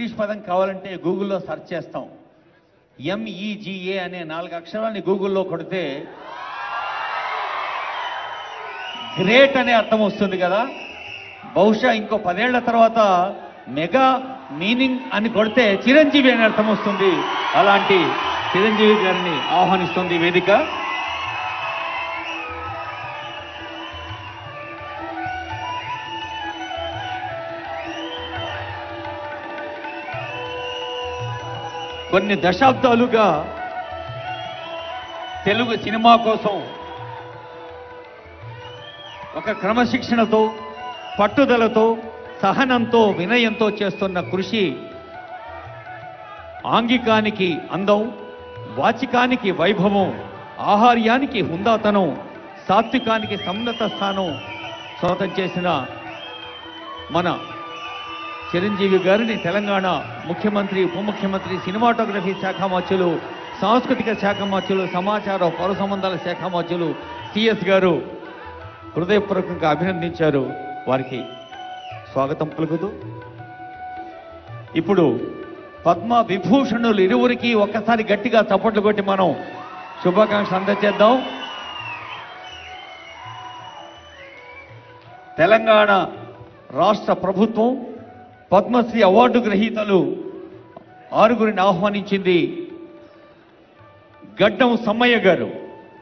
English పదం కావాలంటే గూగుల్లో సెర్చ్ చేస్తాం. MEGA అనే 4 అక్షరాలని గూగుల్లో కొడితే గ్రేట్ అనే అర్థం వస్తుంది కదా. బహుశా ఇంకో 10 ఏళ్ల తర్వాత మెగా మీనింగ్ అని కొడితే చిరంజీవి అనే అర్థం వస్తుంది. అలాంటి చిరంజీవి గారిని ఆహ్వానిస్తుంది వేదిక. కొన్ని దశాబ్దాలుగా తెలుగు సినిమా కోసం ఒక క్రమశిక్షణతో, పట్టుదలతో, సహనంతో, వినయంతో చేస్తున్న కృషి ఆంగికానికి అందం, వాచికానికి వైభవం, ఆహార్యానికి హుందాతనం, సాత్వికానికి సమున్నత స్థానం సొంతం చేసిన మన చిరంజీవి గారిని తెలంగాణ ముఖ్యమంత్రి, ఉప ముఖ్యమంత్రి, సినిమాటోగ్రఫీ శాఖ మంత్రులు, సాంస్కృతిక శాఖ మంత్రులు, సమాచార పౌర సంబంధాల శాఖ మంత్రులు CS గారు హృదయపూర్వకంగా అభినందించారు. వారికి స్వాగతం పలుకుతూ ఇప్పుడు పద్మ విభూషణులు ఇరువురికి ఒక్కసారి గట్టిగా చప్పట్లు కొట్టి మనం శుభాకాంక్షలు అందజేద్దాం. తెలంగాణ రాష్ట్ర ప్రభుత్వం పద్మశ్రీ అవార్డు గ్రహీతలు 6గురిని ఆహ్వానించింది. గడ్డం సమ్మయ్య గారు,